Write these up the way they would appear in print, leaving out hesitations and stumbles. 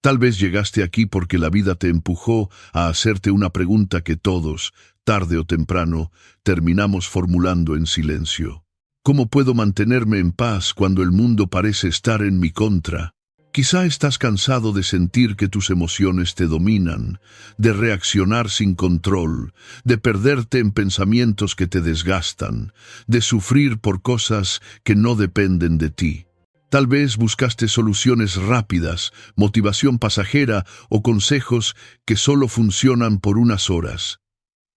Tal vez llegaste aquí porque la vida te empujó a hacerte una pregunta que todos, tarde o temprano, terminamos formulando en silencio. ¿Cómo puedo mantenerme en paz cuando el mundo parece estar en mi contra? Quizá estás cansado de sentir que tus emociones te dominan, de reaccionar sin control, de perderte en pensamientos que te desgastan, de sufrir por cosas que no dependen de ti. Tal vez buscaste soluciones rápidas, motivación pasajera o consejos que solo funcionan por unas horas.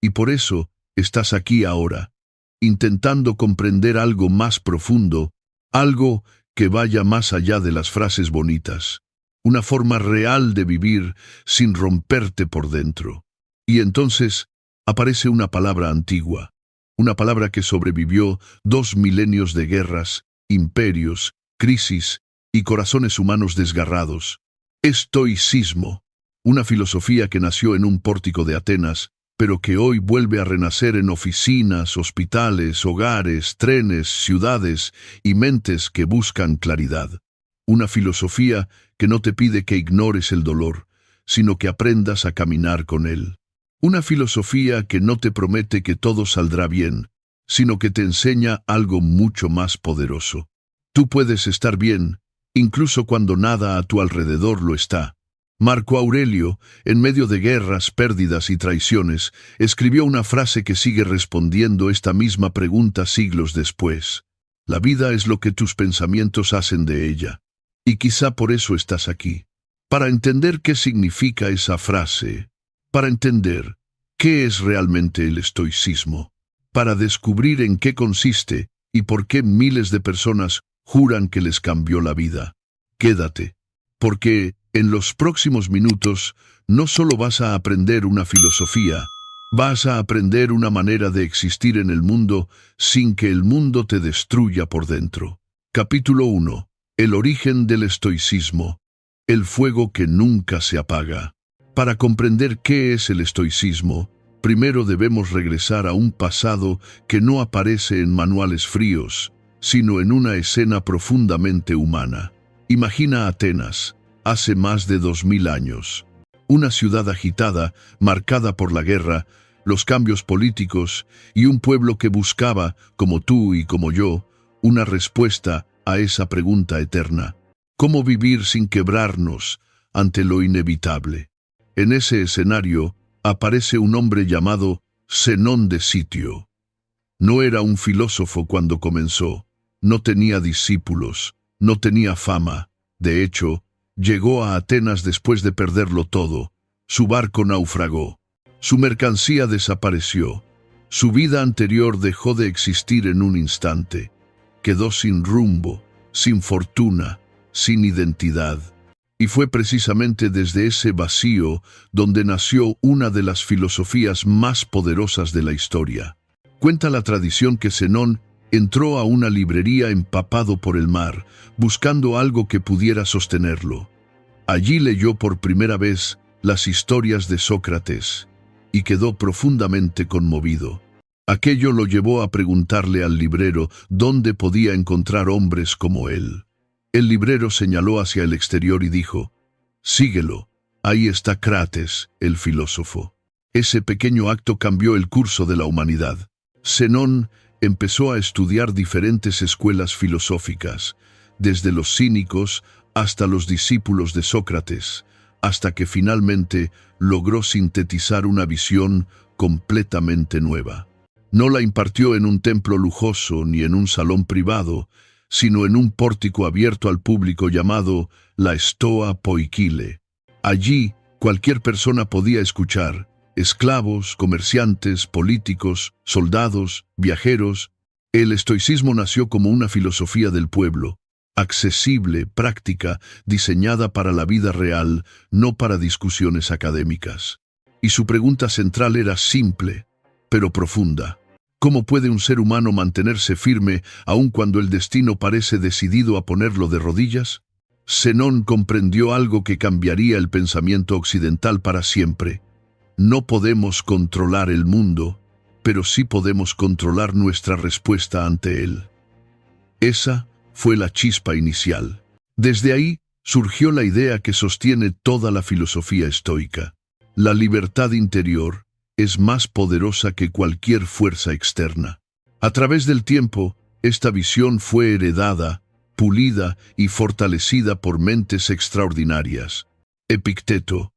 Y por eso estás aquí ahora, intentando comprender algo más profundo, algo que vaya más allá de las frases bonitas, una forma real de vivir sin romperte por dentro. Y entonces aparece una palabra antigua, una palabra que sobrevivió 2 milenios de guerras, imperios, crisis y corazones humanos desgarrados. Estoicismo, una filosofía que nació en un pórtico de Atenas, pero que hoy vuelve a renacer en oficinas, hospitales, hogares, trenes, ciudades y mentes que buscan claridad. Una filosofía que no te pide que ignores el dolor, sino que aprendas a caminar con él. Una filosofía que no te promete que todo saldrá bien, sino que te enseña algo mucho más poderoso. Tú puedes estar bien, incluso cuando nada a tu alrededor lo está. Marco Aurelio, en medio de guerras, pérdidas y traiciones, escribió una frase que sigue respondiendo esta misma pregunta siglos después. La vida es lo que tus pensamientos hacen de ella. Y quizá por eso estás aquí. Para entender qué significa esa frase, para entender qué es realmente el estoicismo, para descubrir en qué consiste y por qué miles de personas juran que les cambió la vida. Quédate, porque en los próximos minutos no solo vas a aprender una filosofía, vas a aprender una manera de existir en el mundo sin que el mundo te destruya por dentro. Capítulo 1. El origen del estoicismo. El fuego que nunca se apaga. Para comprender qué es el estoicismo, primero debemos regresar a un pasado que no aparece en manuales fríos, sino en una escena profundamente humana. Imagina Atenas, hace más de 2000 años. Una ciudad agitada, marcada por la guerra, los cambios políticos y un pueblo que buscaba, como tú y como yo, una respuesta a esa pregunta eterna. ¿Cómo vivir sin quebrarnos ante lo inevitable? En ese escenario aparece un hombre llamado Zenón de Sitio. No era un filósofo cuando comenzó, no tenía discípulos, no tenía fama. De hecho, llegó a Atenas después de perderlo todo. Su barco naufragó, su mercancía desapareció, su vida anterior dejó de existir en un instante. Quedó sin rumbo, sin fortuna, sin identidad. Y fue precisamente desde ese vacío donde nació una de las filosofías más poderosas de la historia. Cuenta la tradición que Zenón entró a una librería empapado por el mar, buscando algo que pudiera sostenerlo. Allí leyó por primera vez las historias de Sócrates y quedó profundamente conmovido. Aquello lo llevó a preguntarle al librero dónde podía encontrar hombres como él. El librero señaló hacia el exterior y dijo: «Síguelo, ahí está Crates, el filósofo». Ese pequeño acto cambió el curso de la humanidad. Zenón empezó a estudiar diferentes escuelas filosóficas, desde los cínicos hasta los discípulos de Sócrates, hasta que finalmente logró sintetizar una visión completamente nueva. No la impartió en un templo lujoso ni en un salón privado, sino en un pórtico abierto al público llamado la Stoa Poikile. Allí, cualquier persona podía escuchar: esclavos, comerciantes, políticos, soldados, viajeros. El estoicismo nació como una filosofía del pueblo, accesible, práctica, diseñada para la vida real, no para discusiones académicas. Y su pregunta central era simple, pero profunda. ¿Cómo puede un ser humano mantenerse firme aun cuando el destino parece decidido a ponerlo de rodillas? Zenón comprendió algo que cambiaría el pensamiento occidental para siempre. No podemos controlar el mundo, pero sí podemos controlar nuestra respuesta ante él. Esa fue la chispa inicial. Desde ahí, surgió la idea que sostiene toda la filosofía estoica. La libertad interior es más poderosa que cualquier fuerza externa. A través del tiempo, esta visión fue heredada, pulida y fortalecida por mentes extraordinarias. Epicteto,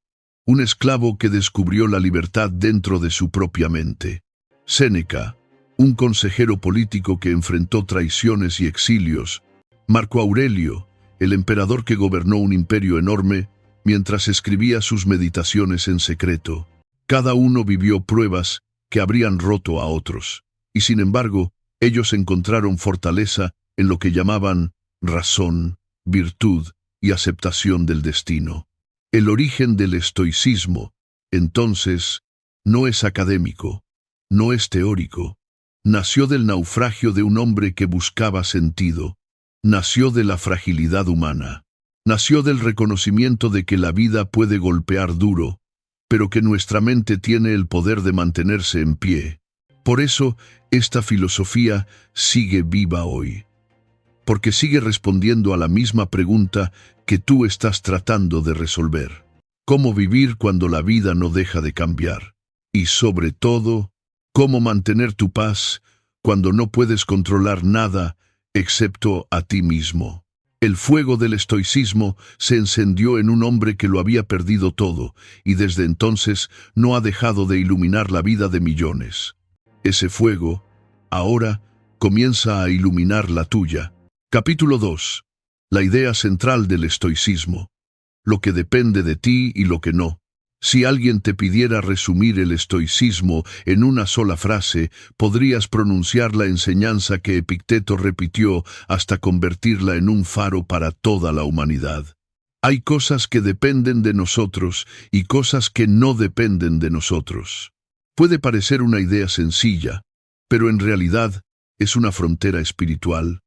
un esclavo que descubrió la libertad dentro de su propia mente. Séneca, un consejero político que enfrentó traiciones y exilios. Marco Aurelio, el emperador que gobernó un imperio enorme mientras escribía sus meditaciones en secreto. Cada uno vivió pruebas que habrían roto a otros, y sin embargo, ellos encontraron fortaleza en lo que llamaban razón, virtud y aceptación del destino. El origen del estoicismo, entonces, no es académico, no es teórico. Nació del naufragio de un hombre que buscaba sentido. Nació de la fragilidad humana. Nació del reconocimiento de que la vida puede golpear duro, pero que nuestra mente tiene el poder de mantenerse en pie. Por eso, esta filosofía sigue viva hoy. Porque sigue respondiendo a la misma pregunta que tú estás tratando de resolver. ¿Cómo vivir cuando la vida no deja de cambiar? Y sobre todo, ¿cómo mantener tu paz cuando no puedes controlar nada excepto a ti mismo? El fuego del estoicismo se encendió en un hombre que lo había perdido todo, y desde entonces no ha dejado de iluminar la vida de millones. Ese fuego, ahora, comienza a iluminar la tuya. Capítulo 2. La idea central del estoicismo. Lo que depende de ti y lo que no. Si alguien te pidiera resumir el estoicismo en una sola frase, podrías pronunciar la enseñanza que Epicteto repitió hasta convertirla en un faro para toda la humanidad. Hay cosas que dependen de nosotros y cosas que no dependen de nosotros. Puede parecer una idea sencilla, pero en realidad es una frontera espiritual,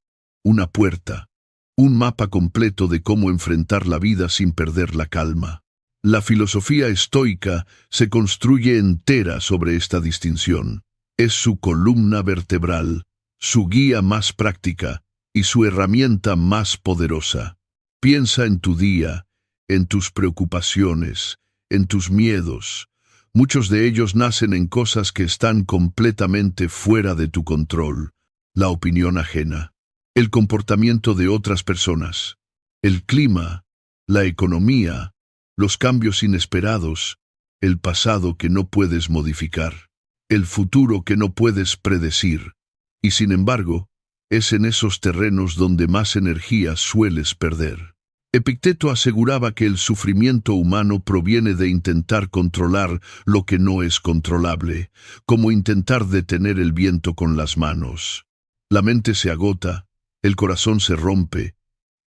una puerta, un mapa completo de cómo enfrentar la vida sin perder la calma. La filosofía estoica se construye entera sobre esta distinción. Es su columna vertebral, su guía más práctica y su herramienta más poderosa. Piensa en tu día, en tus preocupaciones, en tus miedos. Muchos de ellos nacen en cosas que están completamente fuera de tu control. La opinión ajena, el comportamiento de otras personas, el clima, la economía, los cambios inesperados, el pasado que no puedes modificar, el futuro que no puedes predecir. Y sin embargo, es en esos terrenos donde más energía sueles perder. Epicteto aseguraba que el sufrimiento humano proviene de intentar controlar lo que no es controlable, como intentar detener el viento con las manos. La mente se agota, el corazón se rompe,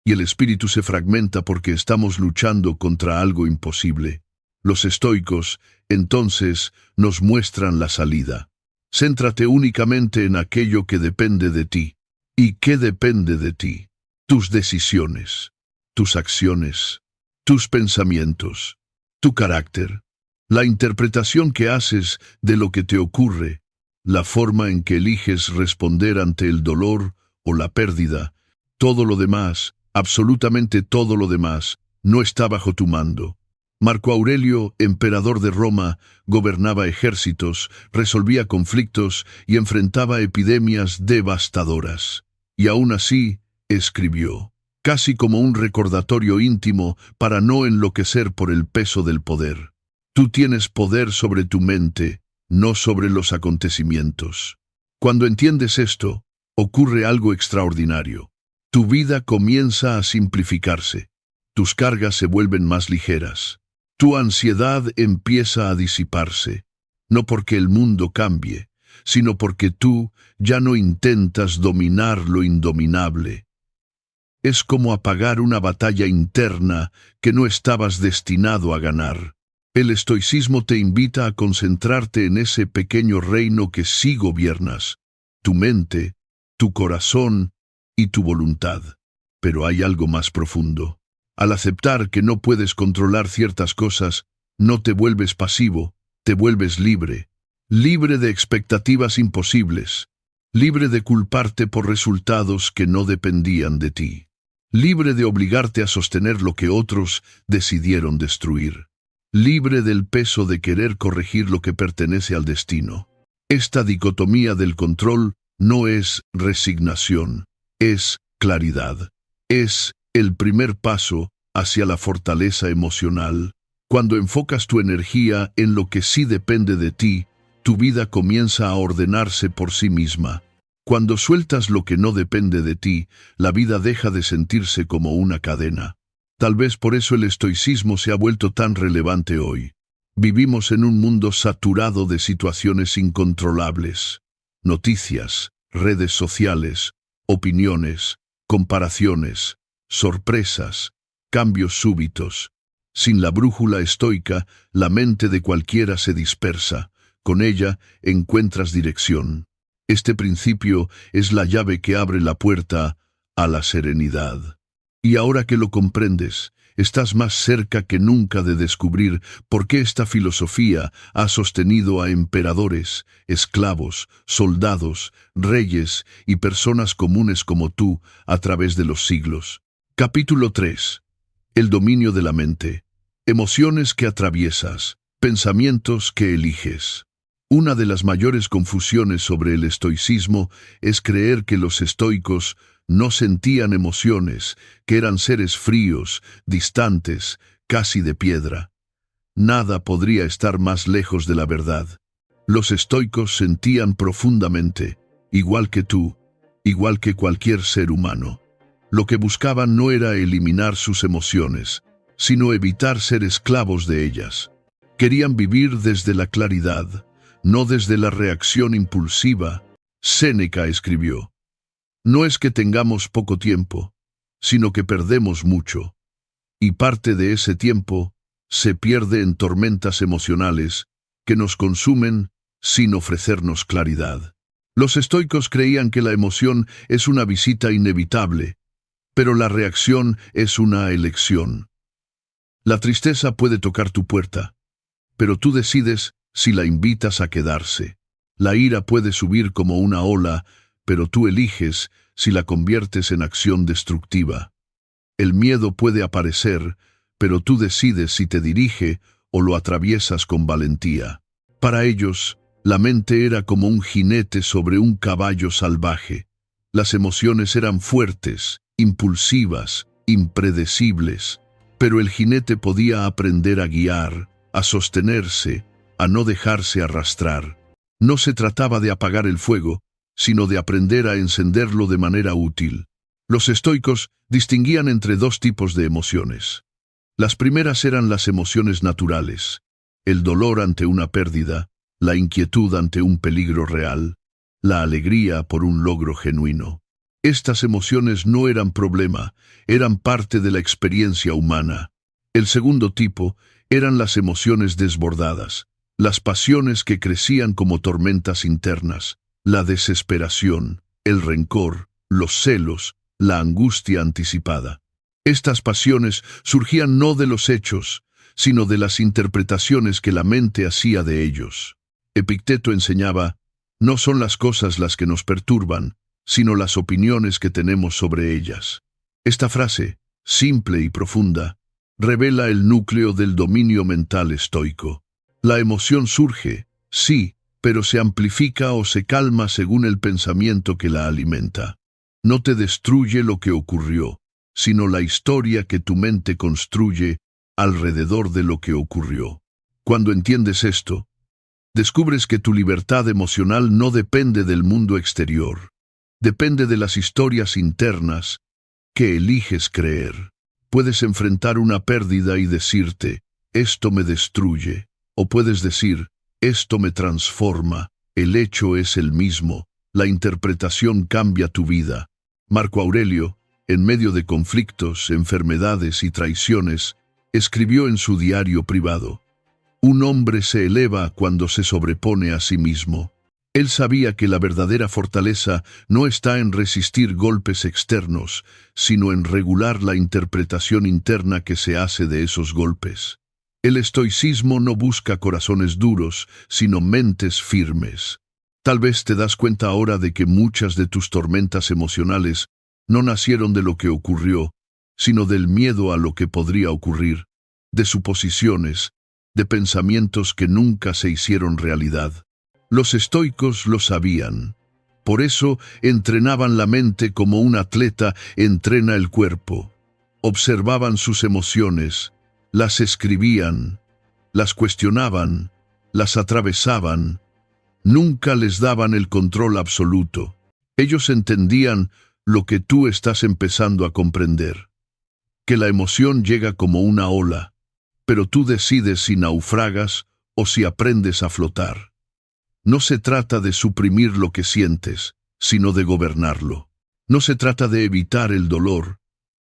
y el espíritu se fragmenta porque estamos luchando contra algo imposible. Los estoicos, entonces, nos muestran la salida. Céntrate únicamente en aquello que depende de ti. ¿Y qué depende de ti? Tus decisiones, tus acciones, tus pensamientos, tu carácter, la interpretación que haces de lo que te ocurre, la forma en que eliges responder ante el dolor o la pérdida. Todo lo demás, absolutamente todo lo demás, no está bajo tu mando. Marco Aurelio, emperador de Roma, gobernaba ejércitos, resolvía conflictos y enfrentaba epidemias devastadoras. Y aún así, escribió, casi como un recordatorio íntimo para no enloquecer por el peso del poder. Tú tienes poder sobre tu mente, no sobre los acontecimientos. Cuando entiendes esto, ocurre algo extraordinario. Tu vida comienza a simplificarse. Tus cargas se vuelven más ligeras. Tu ansiedad empieza a disiparse. No porque el mundo cambie, sino porque tú ya no intentas dominar lo indominable. Es como apagar una batalla interna que no estabas destinado a ganar. El estoicismo te invita a concentrarte en ese pequeño reino que sí gobiernas, tu mente, tu corazón y tu voluntad. Pero hay algo más profundo. Al aceptar que no puedes controlar ciertas cosas, no te vuelves pasivo, te vuelves libre. Libre de expectativas imposibles. Libre de culparte por resultados que no dependían de ti. libre de obligarte a sostener lo que otros decidieron destruir, libre del peso de querer corregir lo que pertenece al destino. Esta dicotomía del control no es resignación, es claridad. Es el primer paso hacia la fortaleza emocional. Cuando enfocas tu energía en lo que sí depende de ti, tu vida comienza a ordenarse por sí misma. Cuando sueltas lo que no depende de ti, la vida deja de sentirse como una cadena. Tal vez por eso el estoicismo se ha vuelto tan relevante hoy. Vivimos en un mundo saturado de situaciones incontrolables. Noticias, redes sociales, opiniones, comparaciones, sorpresas, cambios súbitos. Sin la brújula estoica, la mente de cualquiera se dispersa. Con ella encuentras dirección. Este principio es la llave que abre la puerta a la serenidad. Y ahora que lo comprendes, estás más cerca que nunca de descubrir por qué esta filosofía ha sostenido a emperadores, esclavos, soldados, reyes y personas comunes como tú a través de los siglos. Capítulo 3. El dominio de la mente. Emociones que atraviesas, pensamientos que eliges. Una de las mayores confusiones sobre el estoicismo es creer que los estoicos no sentían emociones, que eran seres fríos, distantes, casi de piedra. Nada podría estar más lejos de la verdad. Los estoicos sentían profundamente, igual que tú, igual que cualquier ser humano. Lo que buscaban no era eliminar sus emociones, sino evitar ser esclavos de ellas. Querían vivir desde la claridad, no desde la reacción impulsiva. Séneca escribió: no es que tengamos poco tiempo, sino que perdemos mucho, y parte de ese tiempo se pierde en tormentas emocionales que nos consumen sin ofrecernos claridad. Los estoicos creían que la emoción es una visita inevitable, pero la reacción es una elección. La tristeza puede tocar tu puerta, pero tú decides si la invitas a quedarse. La ira puede subir como una ola, pero tú eliges si la conviertes en acción destructiva. El miedo puede aparecer, pero tú decides si te dirige o lo atraviesas con valentía. Para ellos, la mente era como un jinete sobre un caballo salvaje. Las emociones eran fuertes, impulsivas, impredecibles, pero el jinete podía aprender a guiar, a sostenerse, a no dejarse arrastrar. No se trataba de apagar el fuego, sino de aprender a encenderlo de manera útil. Los estoicos distinguían entre dos tipos de emociones. Las primeras eran las emociones naturales, el dolor ante una pérdida, la inquietud ante un peligro real, la alegría por un logro genuino. Estas emociones no eran problema, eran parte de la experiencia humana. El segundo tipo eran las emociones desbordadas, las pasiones que crecían como tormentas internas, la desesperación, el rencor, los celos, la angustia anticipada. Estas pasiones surgían no de los hechos, sino de las interpretaciones que la mente hacía de ellos. Epicteto enseñaba: no son las cosas las que nos perturban, sino las opiniones que tenemos sobre ellas. Esta frase, simple y profunda, revela el núcleo del dominio mental estoico. La emoción surge, sí, pero se amplifica o se calma según el pensamiento que la alimenta. No te destruye lo que ocurrió, sino la historia que tu mente construye alrededor de lo que ocurrió. Cuando entiendes esto, descubres que tu libertad emocional no depende del mundo exterior, depende de las historias internas que eliges creer. Puedes enfrentar una pérdida y decirte: esto me destruye, o puedes decir: esto me transforma. El hecho es el mismo, la interpretación cambia tu vida. Marco Aurelio, en medio de conflictos, enfermedades y traiciones, escribió en su diario privado: un hombre se eleva cuando se sobrepone a sí mismo. Él sabía que la verdadera fortaleza no está en resistir golpes externos, sino en regular la interpretación interna que se hace de esos golpes. El estoicismo no busca corazones duros, sino mentes firmes. Tal vez te das cuenta ahora de que muchas de tus tormentas emocionales no nacieron de lo que ocurrió, sino del miedo a lo que podría ocurrir, de suposiciones, de pensamientos que nunca se hicieron realidad. Los estoicos lo sabían. Por eso entrenaban la mente como un atleta entrena el cuerpo. Observaban sus emociones, las escribían, las cuestionaban, las atravesaban. Nunca les daban el control absoluto. Ellos entendían lo que tú estás empezando a comprender. Que la emoción llega como una ola, pero tú decides si naufragas o si aprendes a flotar. No se trata de suprimir lo que sientes, sino de gobernarlo. No se trata de evitar el dolor,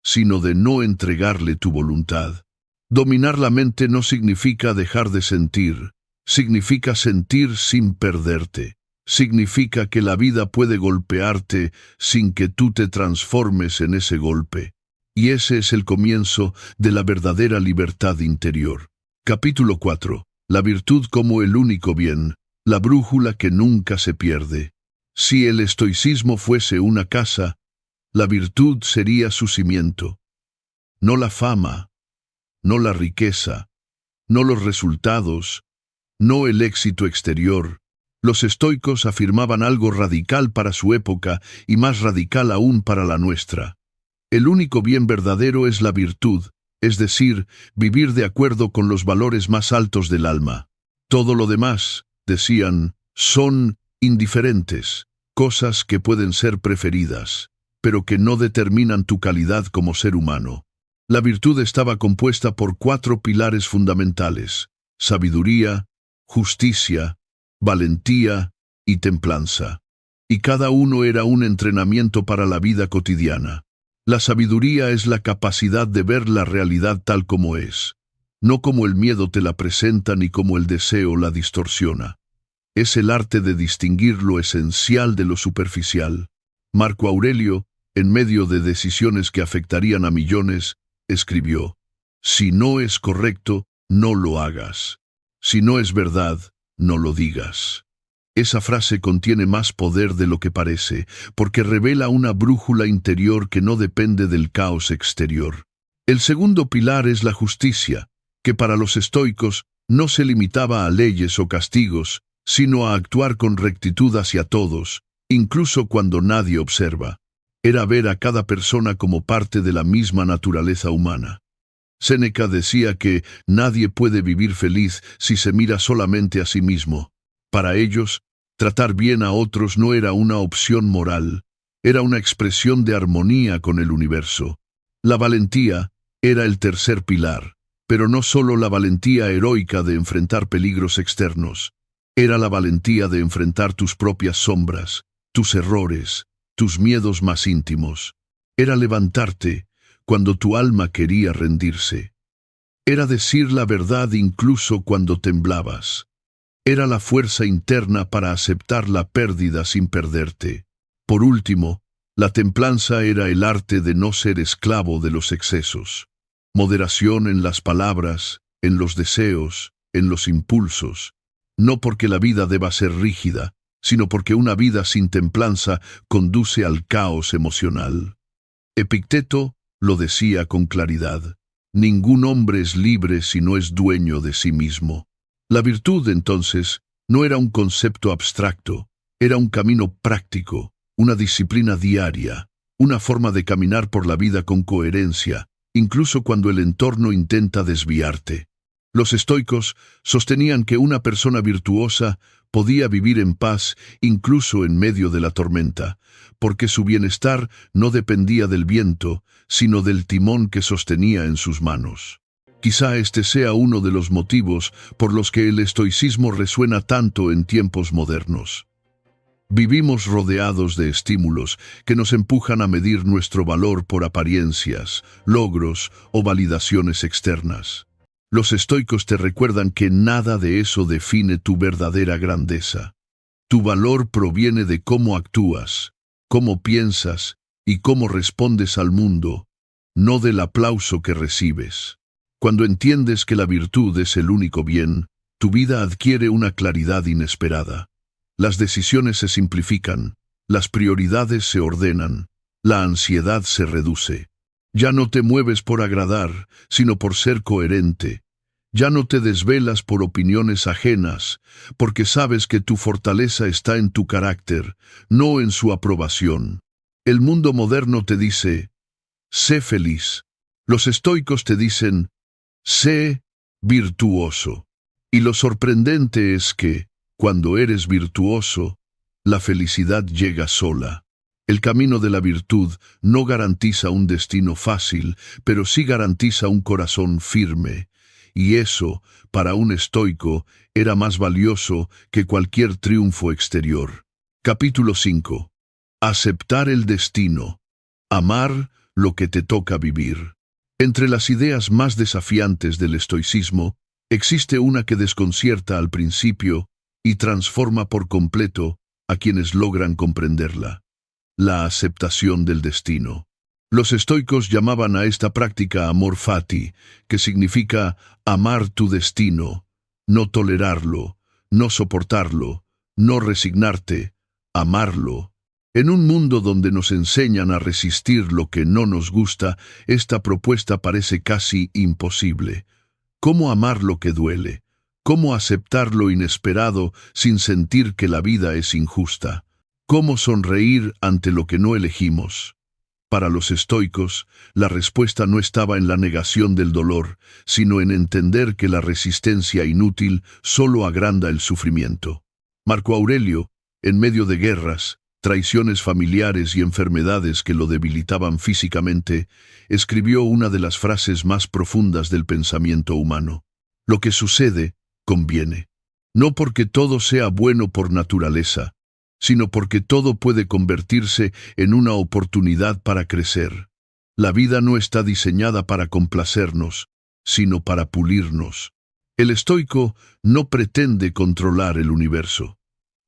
sino de no entregarle tu voluntad. Dominar la mente no significa dejar de sentir, significa sentir sin perderte. Significa que la vida puede golpearte sin que tú te transformes en ese golpe. Y ese es el comienzo de la verdadera libertad interior. Capítulo 4. La virtud como el único bien, la brújula que nunca se pierde. Si el estoicismo fuese una casa, la virtud sería su cimiento. No la fama, no la riqueza, no los resultados, no el éxito exterior. Los estoicos afirmaban algo radical para su época y más radical aún para la nuestra. El único bien verdadero es la virtud, es decir, vivir de acuerdo con los valores más altos del alma. Todo lo demás, decían, son indiferentes, cosas que pueden ser preferidas, pero que no determinan tu calidad como ser humano. La virtud estaba compuesta por 4 pilares fundamentales: sabiduría, justicia, valentía y templanza. Y cada uno era un entrenamiento para la vida cotidiana. La sabiduría es la capacidad de ver la realidad tal como es, no como el miedo te la presenta ni como el deseo la distorsiona. Es el arte de distinguir lo esencial de lo superficial. Marco Aurelio, en medio de decisiones que afectarían a millones, escribió: si no es correcto, no lo hagas. Si no es verdad, no lo digas. Esa frase contiene más poder de lo que parece, porque revela una brújula interior que no depende del caos exterior. El segundo pilar es la justicia, que para los estoicos no se limitaba a leyes o castigos, sino a actuar con rectitud hacia todos, incluso cuando nadie observa. Era ver a cada persona como parte de la misma naturaleza humana. Séneca decía que nadie puede vivir feliz si se mira solamente a sí mismo. Para ellos, tratar bien a otros no era una opción moral, era una expresión de armonía con el universo. La valentía era el tercer pilar, pero no solo la valentía heroica de enfrentar peligros externos, era la valentía de enfrentar tus propias sombras, tus errores, tus miedos más íntimos. Era levantarte cuando tu alma quería rendirse. Era decir la verdad incluso cuando temblabas. Era la fuerza interna para aceptar la pérdida sin perderte. Por último, la templanza era el arte de no ser esclavo de los excesos. Moderación en las palabras, en los deseos, en los impulsos. No porque la vida deba ser rígida, sino porque una vida sin templanza conduce al caos emocional. Epicteto lo decía con claridad: ningún hombre es libre si no es dueño de sí mismo. La virtud, entonces, no era un concepto abstracto, era un camino práctico, una disciplina diaria, una forma de caminar por la vida con coherencia, incluso cuando el entorno intenta desviarte. Los estoicos sostenían que una persona virtuosa podía vivir en paz incluso en medio de la tormenta, porque su bienestar no dependía del viento, sino del timón que sostenía en sus manos. Quizá este sea uno de los motivos por los que el estoicismo resuena tanto en tiempos modernos. Vivimos rodeados de estímulos que nos empujan a medir nuestro valor por apariencias, logros o validaciones externas. Los estoicos te recuerdan que nada de eso define tu verdadera grandeza. Tu valor proviene de cómo actúas, cómo piensas y cómo respondes al mundo, no del aplauso que recibes. Cuando entiendes que la virtud es el único bien, tu vida adquiere una claridad inesperada. Las decisiones se simplifican, las prioridades se ordenan, la ansiedad se reduce. Ya no te mueves por agradar, sino por ser coherente. Ya no te desvelas por opiniones ajenas, porque sabes que tu fortaleza está en tu carácter, no en su aprobación. El mundo moderno te dice, sé feliz. Los estoicos te dicen, sé virtuoso. Y lo sorprendente es que, cuando eres virtuoso, la felicidad llega sola. El camino de la virtud no garantiza un destino fácil, pero sí garantiza un corazón firme. Y eso, para un estoico, era más valioso que cualquier triunfo exterior. Capítulo 5. Aceptar el destino. Amar lo que te toca vivir. Entre las ideas más desafiantes del estoicismo, existe una que desconcierta al principio y transforma por completo a quienes logran comprenderla: la aceptación del destino. Los estoicos llamaban a esta práctica amor fati, que significa amar tu destino, no tolerarlo, no soportarlo, no resignarte, amarlo. En un mundo donde nos enseñan a resistir lo que no nos gusta, esta propuesta parece casi imposible. ¿Cómo amar lo que duele? ¿Cómo aceptar lo inesperado sin sentir que la vida es injusta? ¿Cómo sonreír ante lo que no elegimos? Para los estoicos, la respuesta no estaba en la negación del dolor, sino en entender que la resistencia inútil solo agranda el sufrimiento. Marco Aurelio, en medio de guerras, traiciones familiares y enfermedades que lo debilitaban físicamente, escribió una de las frases más profundas del pensamiento humano: lo que sucede, conviene. No porque todo sea bueno por naturaleza, sino porque todo puede convertirse en una oportunidad para crecer. La vida no está diseñada para complacernos, sino para pulirnos. El estoico no pretende controlar el universo.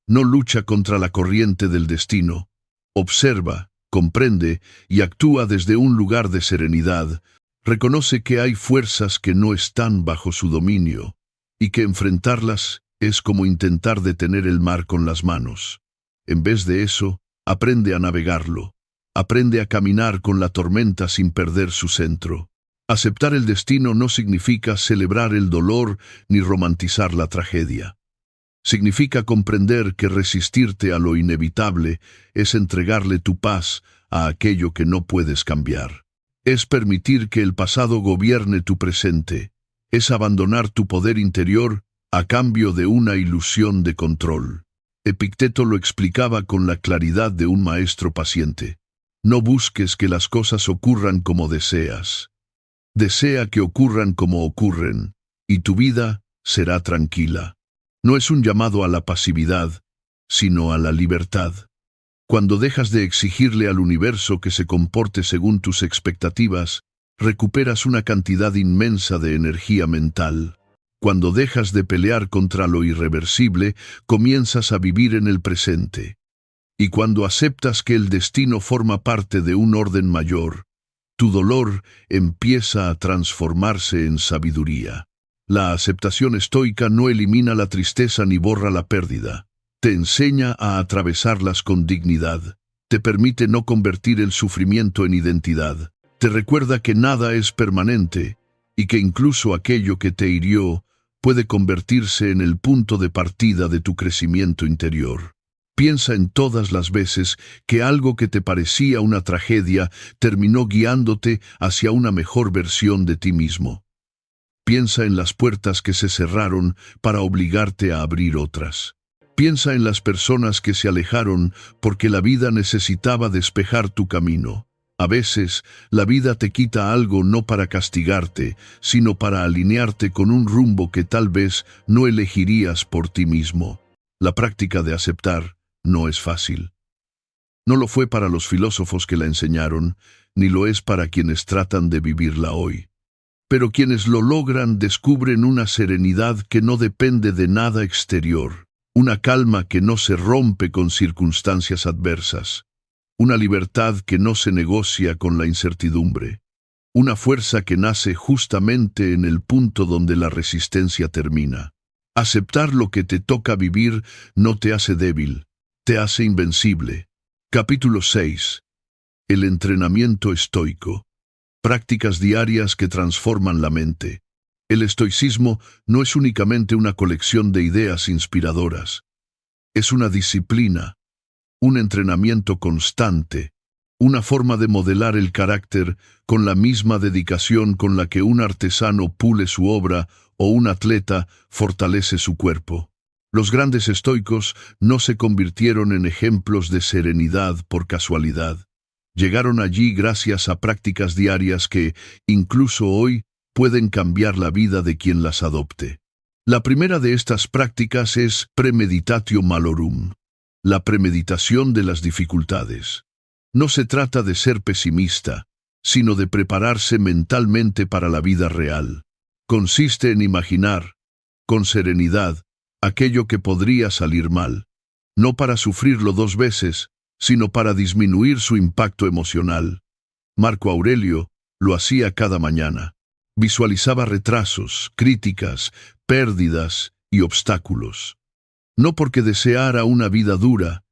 No lucha contra la corriente del destino. Observa, comprende y actúa desde un lugar de serenidad. Reconoce que hay fuerzas que no están bajo su dominio, y que enfrentarlas es como intentar detener el mar con las manos. En vez de eso, aprende a navegarlo. Aprende a caminar con la tormenta sin perder su centro. Aceptar el destino no significa celebrar el dolor ni romantizar la tragedia. Significa comprender que resistirte a lo inevitable es entregarle tu paz a aquello que no puedes cambiar. Es permitir que el pasado gobierne tu presente. Es abandonar tu poder interior a cambio de una ilusión de control. Epicteto lo explicaba con la claridad de un maestro paciente. No busques que las cosas ocurran como deseas. Desea que ocurran como ocurren, y tu vida será tranquila. No es un llamado a la pasividad, sino a la libertad. Cuando dejas de exigirle al universo que se comporte según tus expectativas, recuperas una cantidad inmensa de energía mental. Cuando dejas de pelear contra lo irreversible, comienzas a vivir en el presente. Y cuando aceptas que el destino forma parte de un orden mayor, tu dolor empieza a transformarse en sabiduría. La aceptación estoica no elimina la tristeza ni borra la pérdida. Te enseña a atravesarlas con dignidad. Te permite no convertir el sufrimiento en identidad. Te recuerda que nada es permanente y que incluso aquello que te hirió puede convertirse en el punto de partida de tu crecimiento interior. Piensa en todas las veces que algo que te parecía una tragedia terminó guiándote hacia una mejor versión de ti mismo. Piensa en las puertas que se cerraron para obligarte a abrir otras. Piensa en las personas que se alejaron porque la vida necesitaba despejar tu camino. A veces, la vida te quita algo no para castigarte, sino para alinearte con un rumbo que tal vez no elegirías por ti mismo. La práctica de aceptar no es fácil. No lo fue para los filósofos que la enseñaron, ni lo es para quienes tratan de vivirla hoy. Pero quienes lo logran descubren una serenidad que no depende de nada exterior, una calma que no se rompe con circunstancias adversas. Una libertad que no se negocia con la incertidumbre, una fuerza que nace justamente en el punto donde la resistencia termina. Aceptar lo que te toca vivir no te hace débil, te hace invencible. Capítulo 6. El entrenamiento estoico. prácticas diarias que transforman la mente. El estoicismo no es únicamente una colección de ideas inspiradoras. Es una disciplina, un entrenamiento constante, una forma de modelar el carácter con la misma dedicación con la que un artesano pule su obra o un atleta fortalece su cuerpo. Los grandes estoicos no se convirtieron en ejemplos de serenidad por casualidad. Llegaron allí gracias a prácticas diarias que, incluso hoy, pueden cambiar la vida de quien las adopte. La primera de estas prácticas es premeditatio malorum, la premeditación de las dificultades. No se trata de ser pesimista, sino de prepararse mentalmente para la vida real. Consiste en imaginar, con serenidad, aquello que podría salir mal, no para sufrirlo dos veces, sino para disminuir su impacto emocional. Marco Aurelio lo hacía cada mañana. Visualizaba retrasos, críticas, pérdidas y obstáculos. No porque deseara una vida dura,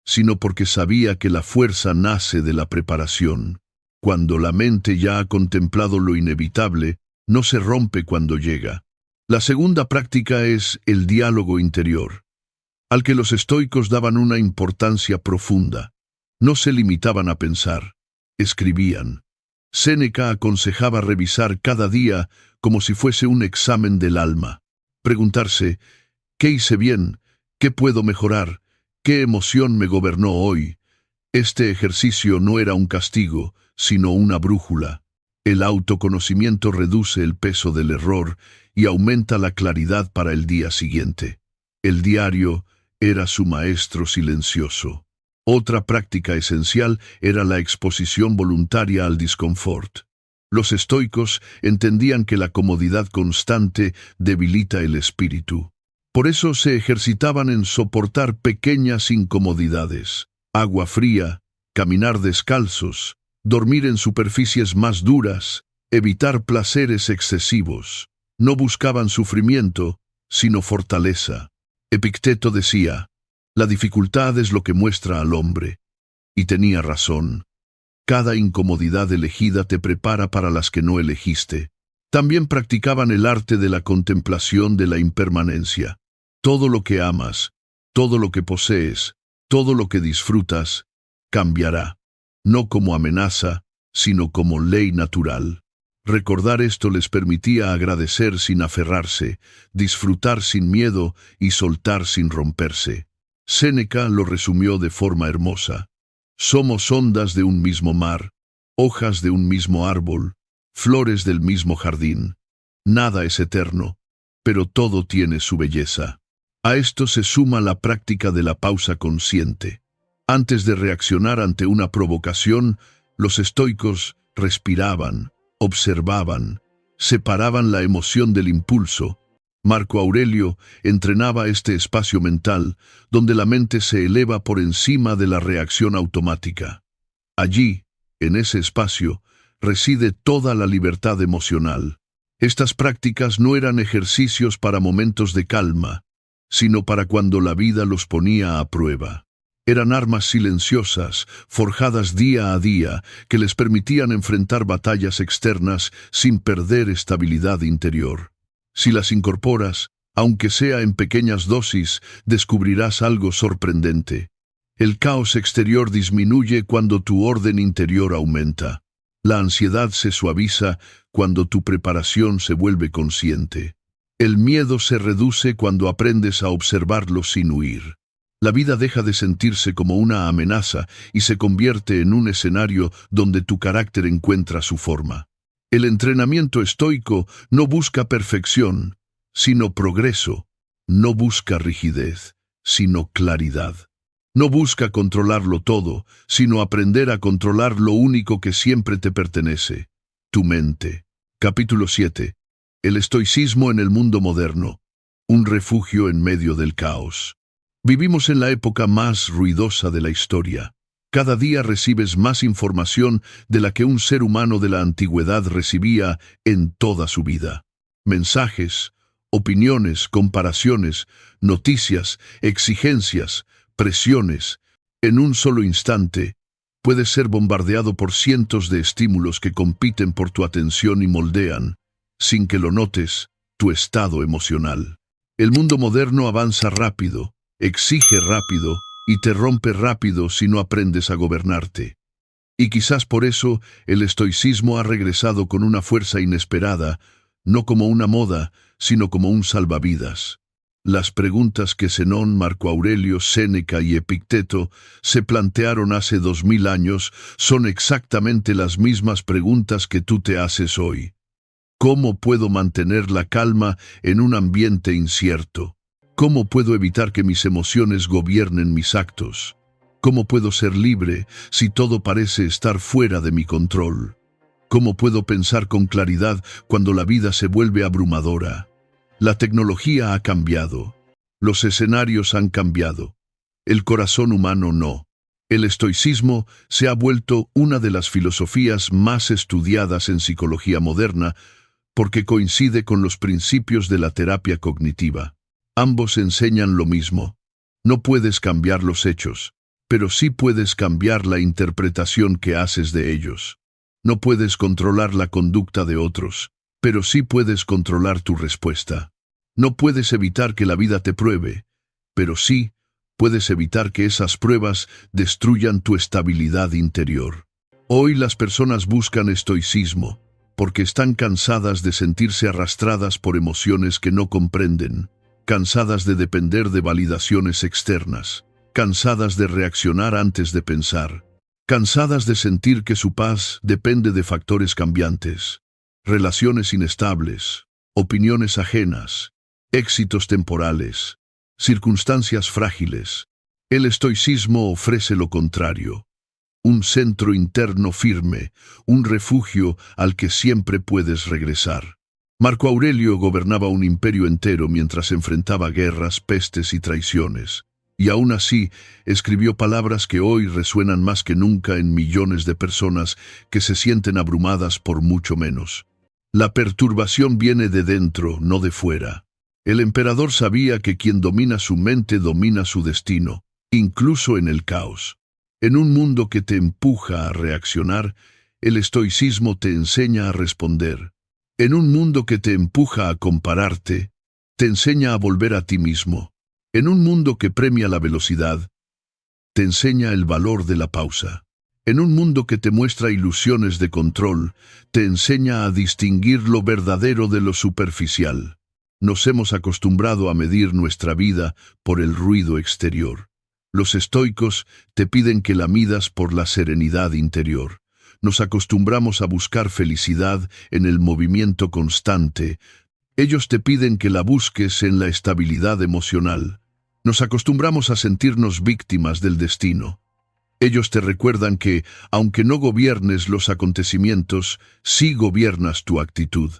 sino porque sabía que la fuerza nace de la preparación. Cuando la mente ya ha contemplado lo inevitable, no se rompe cuando llega. La segunda práctica es el diálogo interior, al que los estoicos daban una importancia profunda. No se limitaban a pensar, escribían. Séneca aconsejaba revisar cada día como si fuese un examen del alma. Preguntarse, ¿qué hice bien? ¿Qué puedo mejorar? ¿Qué emoción me gobernó hoy? Este ejercicio no era un castigo, sino una brújula. El autoconocimiento reduce el peso del error y aumenta la claridad para el día siguiente. El diario era su maestro silencioso. Otra práctica esencial era la exposición voluntaria al disconfort. Los estoicos entendían que la comodidad constante debilita el espíritu. Por eso se ejercitaban en soportar pequeñas incomodidades. Agua fría, caminar descalzos, dormir en superficies más duras, evitar placeres excesivos. No buscaban sufrimiento, sino fortaleza. Epicteto decía, la dificultad es lo que muestra al hombre. Y tenía razón. Cada incomodidad elegida te prepara para las que no elegiste. También practicaban el arte de la contemplación de la impermanencia. Todo lo que amas, todo lo que posees, todo lo que disfrutas, cambiará. No como amenaza, sino como ley natural. Recordar esto les permitía agradecer sin aferrarse, disfrutar sin miedo y soltar sin romperse. Séneca lo resumió de forma hermosa. Somos ondas de un mismo mar, hojas de un mismo árbol, flores del mismo jardín. Nada es eterno, pero todo tiene su belleza. A esto se suma la práctica de la pausa consciente. Antes de reaccionar ante una provocación, los estoicos respiraban, observaban, separaban la emoción del impulso. Marco Aurelio entrenaba este espacio mental, donde la mente se eleva por encima de la reacción automática. Allí, en ese espacio, reside toda la libertad emocional. Estas prácticas no eran ejercicios para momentos de calma, sino para cuando la vida los ponía a prueba. Eran armas silenciosas, forjadas día a día, que les permitían enfrentar batallas externas sin perder estabilidad interior. Si las incorporas, aunque sea en pequeñas dosis, descubrirás algo sorprendente. El caos exterior disminuye cuando tu orden interior aumenta. La ansiedad se suaviza cuando tu preparación se vuelve consciente. El miedo se reduce cuando aprendes a observarlo sin huir. La vida deja de sentirse como una amenaza y se convierte en un escenario donde tu carácter encuentra su forma. El entrenamiento estoico no busca perfección, sino progreso. No busca rigidez, sino claridad. No busca controlarlo todo, sino aprender a controlar lo único que siempre te pertenece, tu mente. Capítulo 7. El estoicismo en el mundo moderno. Un refugio en medio del caos. Vivimos en la época más ruidosa de la historia. Cada día recibes más información de la que un ser humano de la antigüedad recibía en toda su vida. Mensajes, opiniones, comparaciones, noticias, exigencias, presiones. En un solo instante, Puedes ser bombardeado por cientos de estímulos que compiten por tu atención y moldean, sin que lo notes, tu estado emocional. El mundo moderno avanza rápido, exige rápido y te rompe rápido si no aprendes a gobernarte. Y quizás por eso el estoicismo ha regresado con una fuerza inesperada, no como una moda, sino como un salvavidas. Las preguntas que Zenón, Marco Aurelio, Séneca y Epicteto se plantearon hace 2000 años son exactamente las mismas preguntas que tú te haces hoy. ¿Cómo puedo mantener la calma en un ambiente incierto? ¿Cómo puedo evitar que mis emociones gobiernen mis actos? ¿Cómo puedo ser libre si todo parece estar fuera de mi control? ¿Cómo puedo pensar con claridad cuando la vida se vuelve abrumadora? La tecnología ha cambiado. Los escenarios han cambiado. El corazón humano no. El estoicismo se ha vuelto una de las filosofías más estudiadas en psicología moderna porque coincide con los principios de la terapia cognitiva. Ambos enseñan lo mismo. No puedes cambiar los hechos, pero sí puedes cambiar la interpretación que haces de ellos. No puedes controlar la conducta de otros, pero sí puedes controlar tu respuesta. No puedes evitar que la vida te pruebe, pero sí puedes evitar que esas pruebas destruyan tu estabilidad interior. Hoy las personas buscan estoicismo porque están cansadas de sentirse arrastradas por emociones que no comprenden, cansadas de depender de validaciones externas, cansadas de reaccionar antes de pensar, cansadas de sentir que su paz depende de factores cambiantes, relaciones inestables, opiniones ajenas, éxitos temporales, circunstancias frágiles. El estoicismo ofrece lo contrario, un centro interno firme, un refugio al que siempre puedes regresar. Marco Aurelio gobernaba un imperio entero mientras enfrentaba guerras, pestes y traiciones, y aún así escribió palabras que hoy resuenan más que nunca en millones de personas que se sienten abrumadas por mucho menos. La perturbación viene de dentro, no de fuera. El emperador sabía que quien domina su mente domina su destino, incluso en el caos. En un mundo que te empuja a reaccionar, el estoicismo te enseña a responder. En un mundo que te empuja a compararte, te enseña a volver a ti mismo. En un mundo que premia la velocidad, te enseña el valor de la pausa. En un mundo que te muestra ilusiones de control, te enseña a distinguir lo verdadero de lo superficial. Nos hemos acostumbrado a medir nuestra vida por el ruido exterior. Los estoicos te piden que la midas por la serenidad interior. Nos acostumbramos a buscar felicidad en el movimiento constante. Ellos te piden que la busques en la estabilidad emocional. Nos acostumbramos a sentirnos víctimas del destino. Ellos te recuerdan que, aunque no gobiernes los acontecimientos, sí gobiernas tu actitud.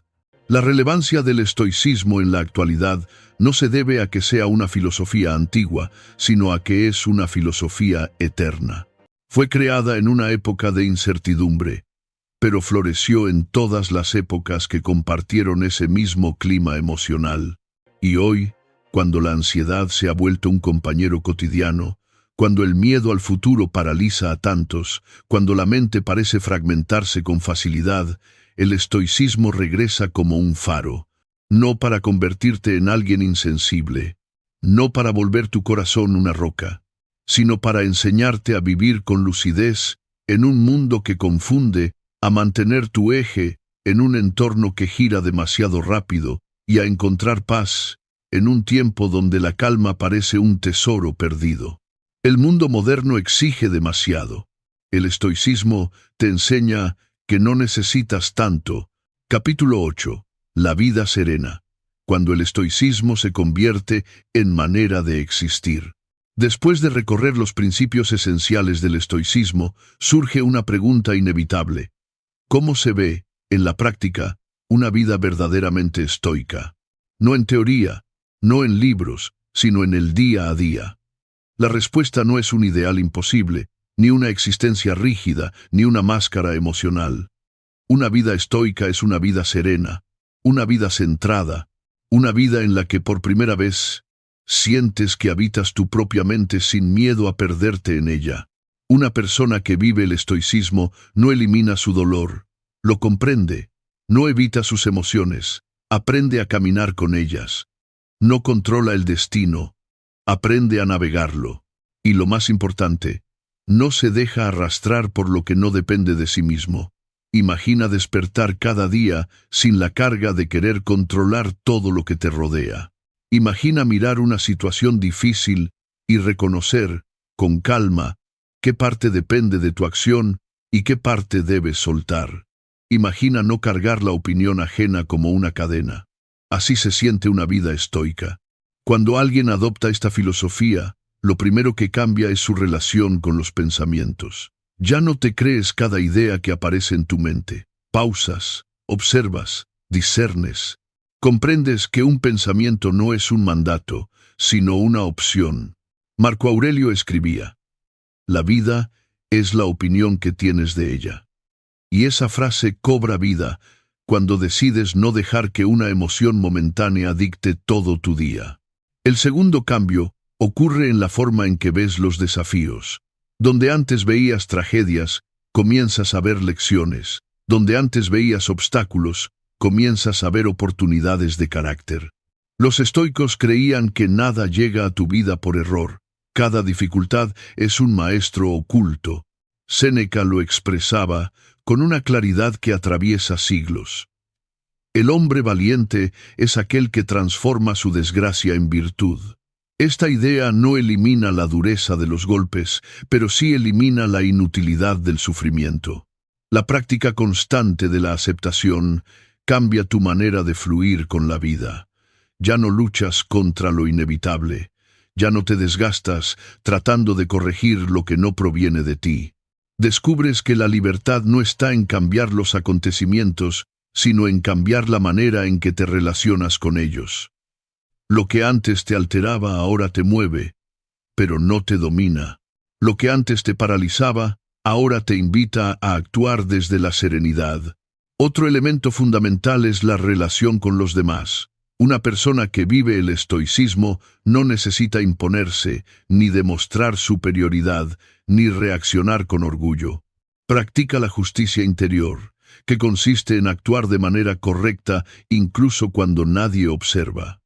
La relevancia del estoicismo en la actualidad no se debe a que sea una filosofía antigua, sino a que es una filosofía eterna. Fue creada en una época de incertidumbre, pero floreció en todas las épocas que compartieron ese mismo clima emocional. Y hoy, cuando la ansiedad se ha vuelto un compañero cotidiano, cuando el miedo al futuro paraliza a tantos, cuando la mente parece fragmentarse con facilidad, el estoicismo regresa como un faro, no para convertirte en alguien insensible, no para volver tu corazón una roca, sino para enseñarte a vivir con lucidez en un mundo que confunde, a mantener tu eje en un entorno que gira demasiado rápido y a encontrar paz en un tiempo donde la calma parece un tesoro perdido. El mundo moderno exige demasiado. El estoicismo te enseña que no necesitas tanto. Capítulo 8. La vida serena. Cuando el estoicismo se convierte en manera de existir. Después de recorrer los principios esenciales del estoicismo, surge una pregunta inevitable. ¿Cómo se ve, en la práctica, una vida verdaderamente estoica? No en teoría, no en libros, sino en el día a día. La respuesta no es un ideal imposible, ni una existencia rígida, ni una máscara emocional. Una vida estoica es una vida serena, una vida centrada, una vida en la que por primera vez sientes que habitas tu propia mente sin miedo a perderte en ella. Una persona que vive el estoicismo no elimina su dolor, lo comprende, no evita sus emociones, aprende a caminar con ellas, no controla el destino, aprende a navegarlo, y lo más importante, no se deja arrastrar por lo que no depende de sí mismo. Imagina despertar cada día sin la carga de querer controlar todo lo que te rodea. Imagina mirar una situación difícil y reconocer, con calma, qué parte depende de tu acción y qué parte debes soltar. Imagina no cargar la opinión ajena como una cadena. Así se siente una vida estoica. Cuando alguien adopta esta filosofía, lo primero que cambia es su relación con los pensamientos. Ya no te crees cada idea que aparece en tu mente. Pausas, observas, discernes. Comprendes que un pensamiento no es un mandato, sino una opción. Marco Aurelio escribía: la vida es la opinión que tienes de ella. Y esa frase cobra vida cuando decides no dejar que una emoción momentánea dicte todo tu día. El segundo cambio ocurre en la forma en que ves los desafíos. Donde antes veías tragedias, comienzas a ver lecciones. Donde antes veías obstáculos, comienzas a ver oportunidades de carácter. Los estoicos creían que nada llega a tu vida por error. Cada dificultad es un maestro oculto. Séneca lo expresaba con una claridad que atraviesa siglos. El hombre valiente es aquel que transforma su desgracia en virtud. Esta idea no elimina la dureza de los golpes, pero sí elimina la inutilidad del sufrimiento. La práctica constante de la aceptación cambia tu manera de fluir con la vida. Ya no luchas contra lo inevitable. Ya no te desgastas tratando de corregir lo que no proviene de ti. Descubres que la libertad no está en cambiar los acontecimientos, sino en cambiar la manera en que te relacionas con ellos. Lo que antes te alteraba ahora te mueve, pero no te domina. Lo que antes te paralizaba, ahora te invita a actuar desde la serenidad. Otro elemento fundamental es la relación con los demás. Una persona que vive el estoicismo no necesita imponerse, ni demostrar superioridad, ni reaccionar con orgullo. Practica la justicia interior, que consiste en actuar de manera correcta incluso cuando nadie observa.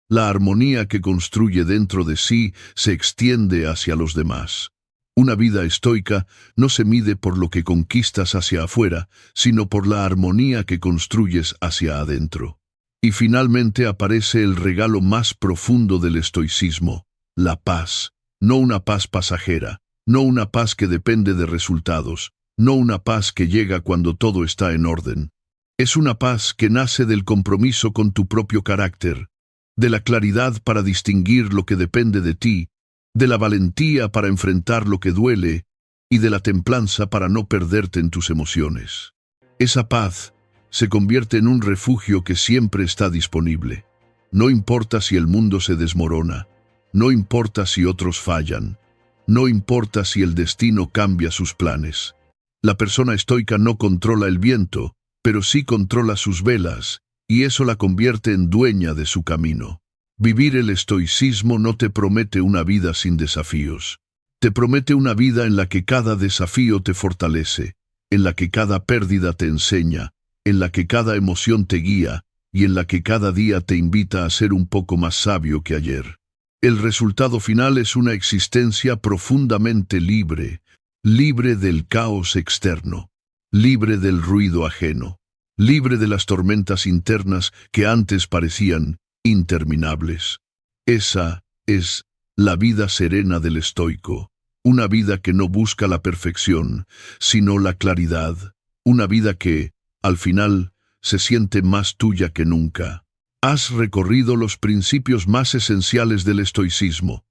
La armonía que construye dentro de sí se extiende hacia los demás. Una vida estoica no se mide por lo que conquistas hacia afuera, sino por la armonía que construyes hacia adentro. Y finalmente aparece el regalo más profundo del estoicismo, la paz. No una paz pasajera, no una paz que depende de resultados, no una paz que llega cuando todo está en orden. Es una paz que nace del compromiso con tu propio carácter, de la claridad para distinguir lo que depende de ti, de la valentía para enfrentar lo que duele y de la templanza para no perderte en tus emociones. Esa paz se convierte en un refugio que siempre está disponible. No importa si el mundo se desmorona, no importa si otros fallan, no importa si el destino cambia sus planes. La persona estoica no controla el viento, pero sí controla sus velas, y eso la convierte en dueña de su camino. Vivir el estoicismo no te promete una vida sin desafíos. Te promete una vida en la que cada desafío te fortalece, en la que cada pérdida te enseña, en la que cada emoción te guía y en la que cada día te invita a ser un poco más sabio que ayer. El resultado final es una existencia profundamente libre, libre del caos externo, libre del ruido ajeno, libre de las tormentas internas que antes parecían interminables. Esa es la vida serena del estoico, una vida que no busca la perfección, sino la claridad, una vida que, al final, se siente más tuya que nunca. Has recorrido los principios más esenciales del estoicismo,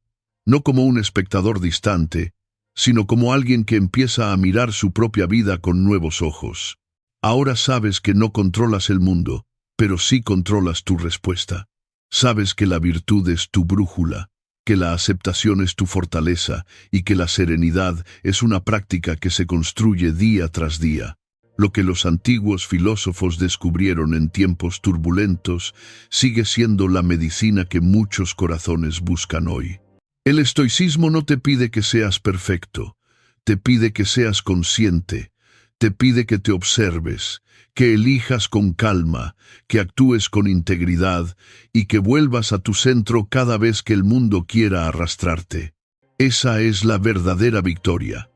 no como un espectador distante, sino como alguien que empieza a mirar su propia vida con nuevos ojos. Ahora sabes que no controlas el mundo, pero sí controlas tu respuesta. Sabes que la virtud es tu brújula, que la aceptación es tu fortaleza y que la serenidad es una práctica que se construye día tras día. Lo que los antiguos filósofos descubrieron en tiempos turbulentos sigue siendo la medicina que muchos corazones buscan hoy. El estoicismo no te pide que seas perfecto, te pide que seas consciente, te pide que te observes, que elijas con calma, que actúes con integridad y que vuelvas a tu centro cada vez que el mundo quiera arrastrarte. Esa es la verdadera victoria.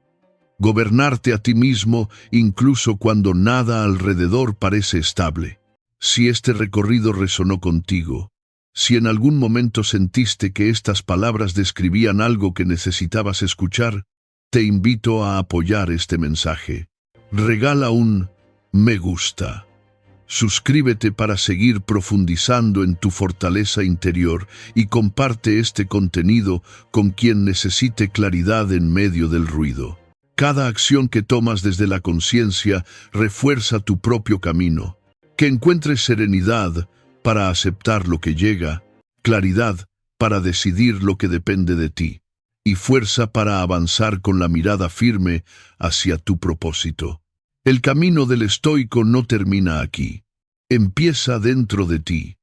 Gobernarte a ti mismo incluso cuando nada alrededor parece estable. Si este recorrido resonó contigo, si en algún momento sentiste que estas palabras describían algo que necesitabas escuchar, te invito a apoyar este mensaje. Regala un me gusta. Suscríbete para seguir profundizando en tu fortaleza interior y comparte este contenido con quien necesite claridad en medio del ruido. Cada acción que tomas desde la conciencia refuerza tu propio camino. Que encuentres serenidad para aceptar lo que llega, claridad para decidir lo que depende de ti, y fuerza para avanzar con la mirada firme hacia tu propósito. El camino del estoico no termina aquí. Empieza dentro de ti.